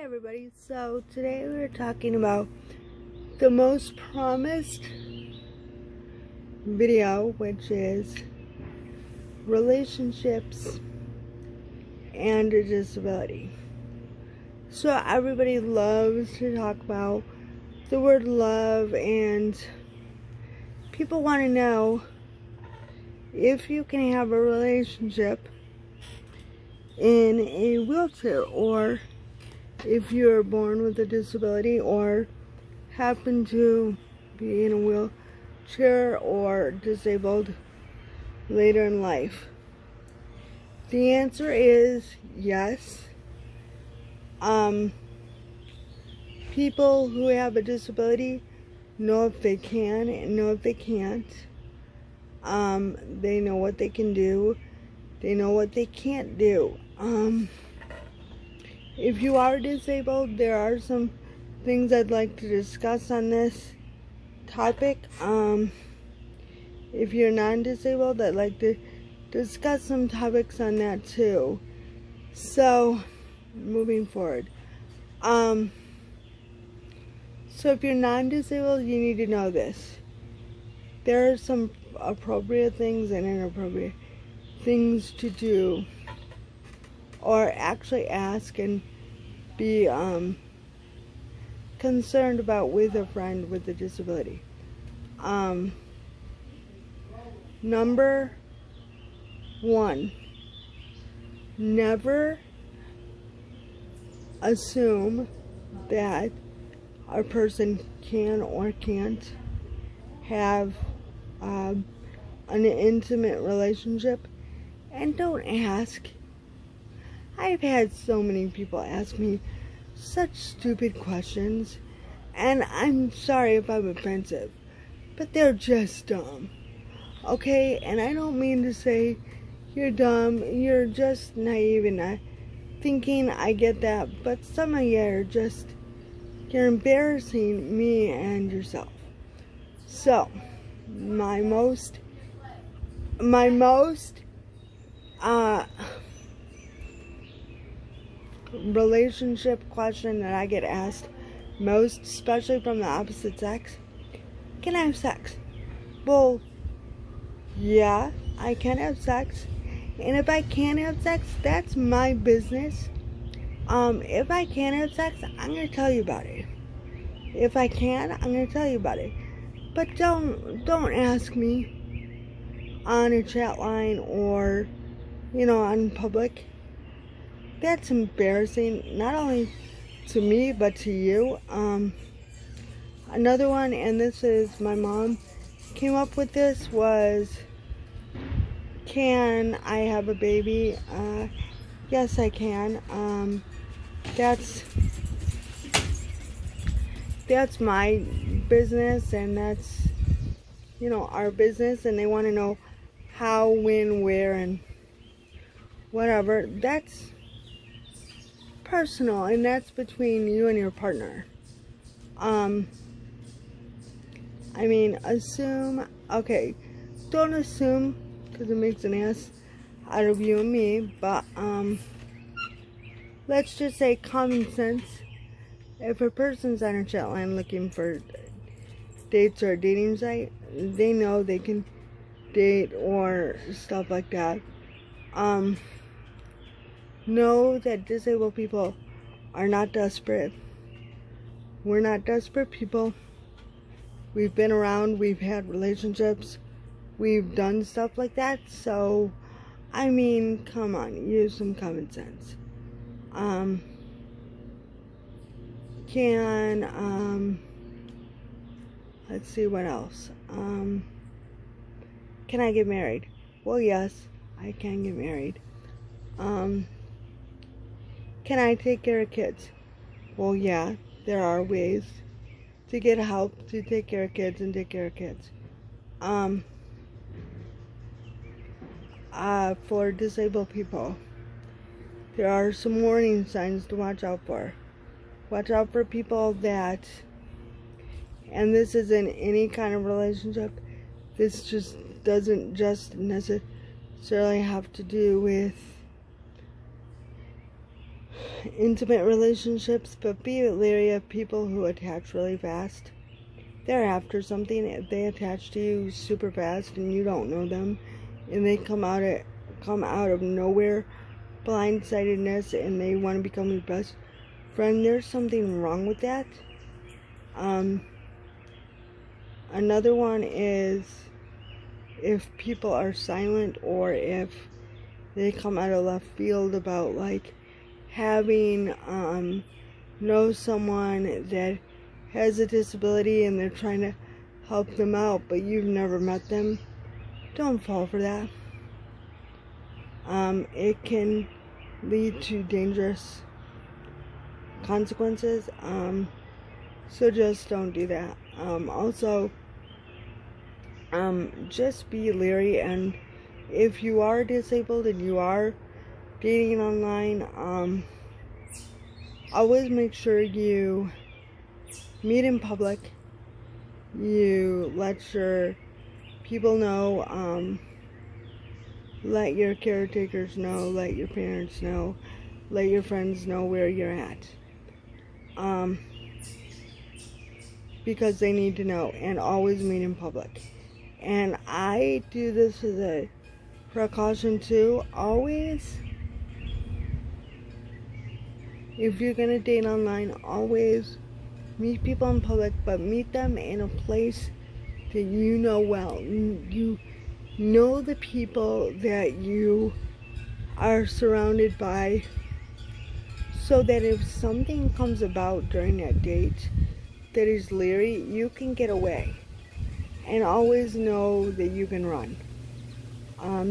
everybody, so today we're talking about the most promised video, which is relationships and a disability. So everybody loves to talk about the word love, and people want to know if you can have a relationship in a wheelchair, or if you're born with a disability or happen to be in a wheelchair or disabled later in life. The answer is yes. People who have a disability know if they can and know if they can't. They know what they can do. They know what they can't do. If you are disabled, there are some things I'd like to discuss on this topic. If you're non-disabled, I'd like to discuss some topics on that too. So, moving forward. So if you're non-disabled, you need to know this. There are some appropriate things and inappropriate things to do, or actually ask and be concerned about with a friend with a disability. Number one, never assume that a person can or can't have an intimate relationship, and don't ask. I've had so many people ask me such stupid questions, and I'm sorry if I'm offensive, but they're just dumb, okay? And I don't mean to say you're dumb, you're just naive and not thinking. I get that, but some of you are just, you're embarrassing me and yourself. So, my most relationship question that I get asked most, especially from the opposite sex: can I have sex? Well, yeah, I can have sex, and if I can't have sex, that's my business. If I can't have sex, I'm gonna tell you about it. If I can, I'm gonna tell you about it. But don't ask me on a chat line or, on public. That's embarrassing, not only to me, but to you. Another one, and this is, my mom came up with this, was, can I have a baby? Yes, I can. That's my business, and that's, our business, and they want to know how, when, where, and whatever. That's personal, and that's between you and your partner. Don't assume, because it makes an ass out of you and me, but let's just say common sense. If a person's on a chat line looking for dates or a dating site, they know they can date or stuff like that. Know that disabled people are not desperate. We're not desperate people. We've been around, we've had relationships, we've done stuff like that. So, come on, use some common sense. Let's see what else. Can I get married? Well, yes, I can get married. Can I take care of kids? Well, yeah, there are ways to get help to take care of kids and take care of kids. For disabled people, there are some warning signs to watch out for. Watch out for people that, and this isn't any kind of relationship, this just doesn't just necessarily have to do with intimate relationships, but be leery of people who attach really fast. They're after something, if they attach to you super fast and you don't know them, and they come out of nowhere, blindsidedness, and they want to become your best friend, there's something wrong with that. Another one is if people are silent, or if they come out of left field about like having know someone that has a disability and they're trying to help them out, but you've never met them. Don't fall for that. It can lead to dangerous consequences, so just don't do that. Also, just be leery, and if you are disabled and you are dating online, always make sure you meet in public. You let your people know, let your caretakers know, let your parents know, let your friends know where you're at, because they need to know, and always meet in public. And I do this as a precaution too. Always, if you're gonna date online, always meet people in public, but meet them in a place that you know well. You know the people that you are surrounded by, so that if something comes about during that date that is leery, you can get away. And always know that you can run.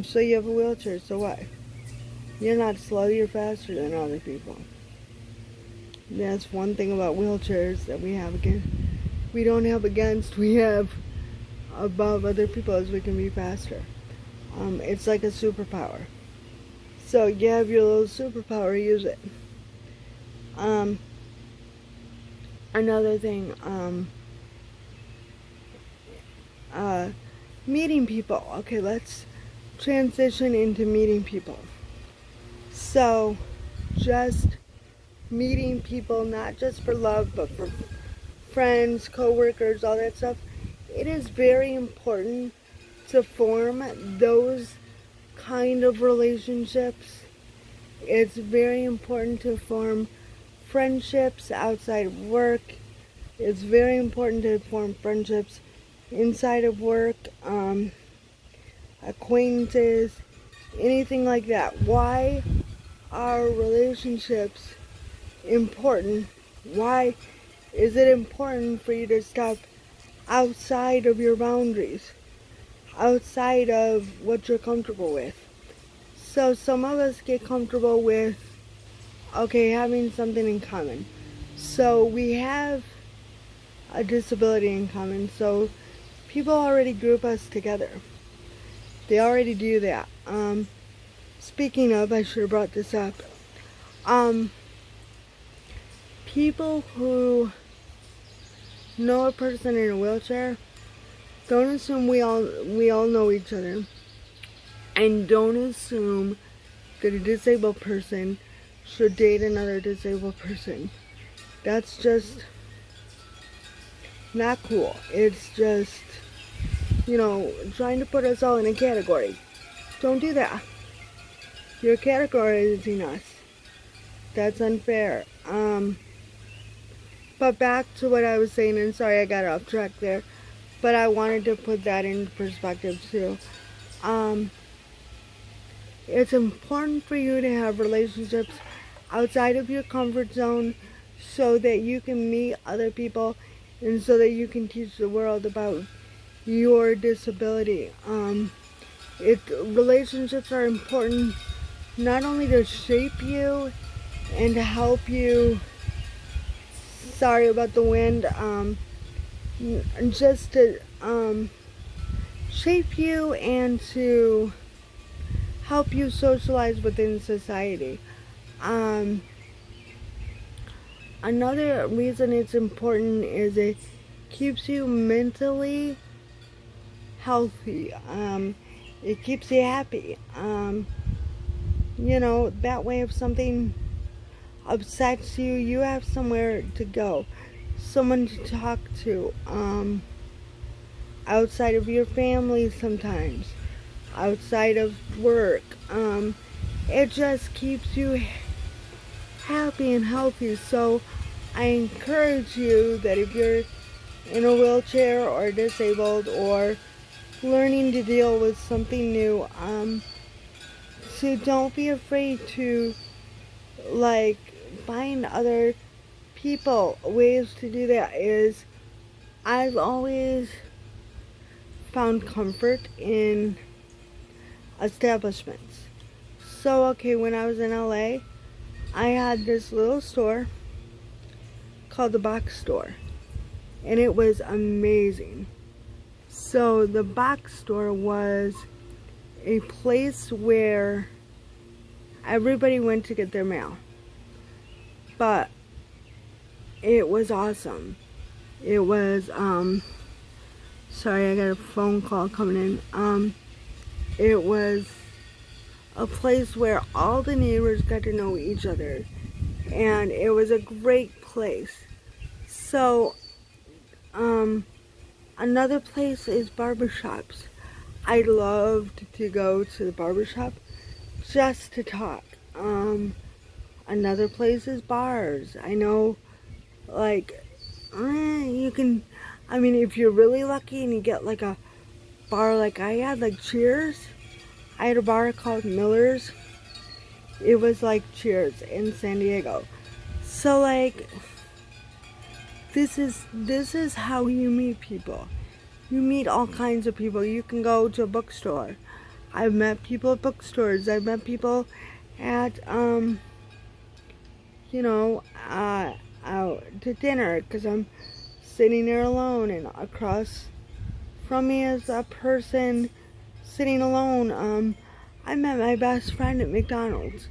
So you have a wheelchair, so what? You're not slow, you're faster than other people. That's one thing about wheelchairs that we have we don't have against, we have above other people, as we can be faster. It's like a superpower. So you have your little superpower, use it. Another thing, meeting people. Okay, let's transition into meeting people. So, just meeting people, not just for love, but for friends, co-workers, all that stuff. It is very important to form those kind of relationships. It's very important to form friendships outside of work. It's very important to form friendships inside of work, acquaintances, anything like that. Why are relationships important? Why is it important for you to step outside of your boundaries, outside of what you're comfortable with? So some of us get comfortable with, okay, having something in common. So we have a disability in common, so people already group us together. They already do that. Speaking of, I should have brought this up. People who know a person in a wheelchair, don't assume we all know each other, and don't assume that a disabled person should date another disabled person. That's just not cool. It's just, trying to put us all in a category. Don't do that. You're categorizing us. That's unfair. But back to what I was saying, and sorry I got off track there, but I wanted to put that into perspective too. It's important for you to have relationships outside of your comfort zone so that you can meet other people and so that you can teach the world about your disability. Relationships are important not only to shape you and to help you, sorry about the wind, just to shape you and to help you socialize within society. Another reason it's important is it keeps you mentally healthy. It keeps you happy. That way if something upsets you, you have somewhere to go, someone to talk to, outside of your family sometimes, outside of work. It just keeps you happy and healthy. So I encourage you that if you're in a wheelchair or disabled or learning to deal with something new, so don't be afraid to like find other people. Ways to do that is I've always found comfort in establishments. So okay, when I was in LA, I had this little store called the Box Store, and it was amazing. So the Box Store was a place where everybody went to get their mail, but it was awesome. It was sorry, I got a phone call coming in. It was a place where all the neighbors got to know each other, and it was a great place. So another place is barbershops. I loved to go to the barbershop just to talk. Another place is bars. I know, like, you can, I mean, if you're really lucky and you get like a bar like I had, like Cheers. I had a bar called Miller's. It was like Cheers in San Diego. So like, this is how you meet people. You meet all kinds of people. You can go to a bookstore. I've met people at bookstores. I've met people at, out to dinner because I'm sitting there alone, and across from me is a person sitting alone. I met my best friend at McDonald's.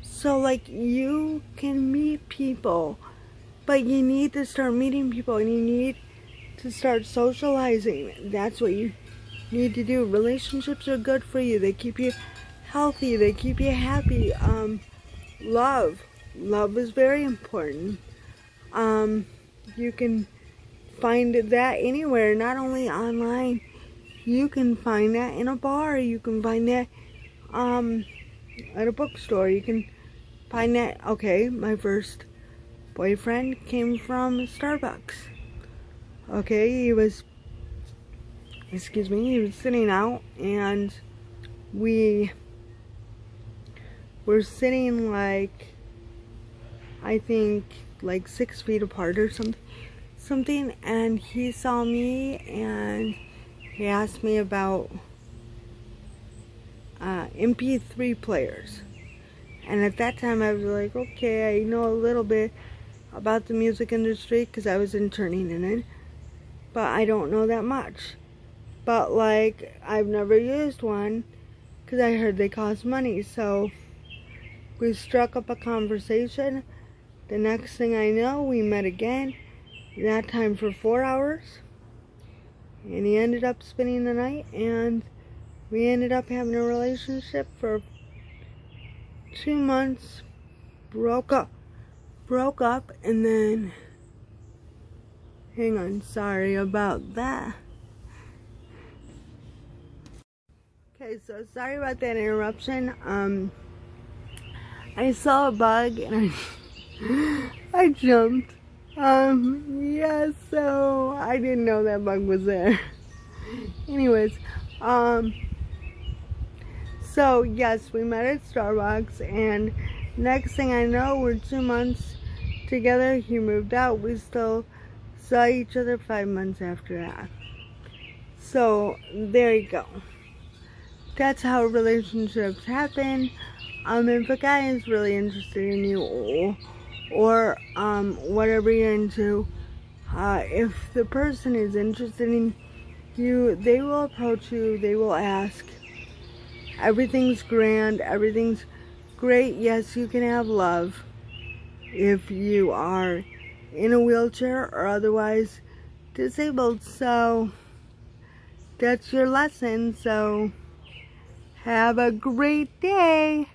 So like, you can meet people, but you need to start meeting people, and you need to start socializing. That's what you need to do. Relationships are good for you. They keep you healthy. They keep you happy. Love is very important. You can find that anywhere, not only online. You can find that in a bar. You can find that at a bookstore. You can find that. Okay, my first boyfriend came from Starbucks. Okay, he was sitting out, and we were sitting like, I think like 6 feet apart or something, and he saw me and he asked me about MP3 players. And at that time I was like, okay, I know a little bit about the music industry because I was interning in it, but I don't know that much. But like, I've never used one because I heard they cost money. So we struck up a conversation. The next thing I know, we met again, that time for 4 hours, and he ended up spending the night, and we ended up having a relationship for 2 months, broke up, and then, hang on, sorry about that. Okay, so sorry about that interruption. I saw a bug, and I jumped. Yeah, so I didn't know that bug was there. Anyways, so yes, we met at Starbucks, and next thing I know, we're 2 months together. He moved out. We still saw each other 5 months after that. So there you go. That's how relationships happen. If a guy is really interested in you, or whatever you're into, if the person is interested in you, they will approach you, they will ask. Everything's grand, everything's great. Yes, you can have love if you are in a wheelchair or otherwise disabled. So that's your lesson. So have a great day.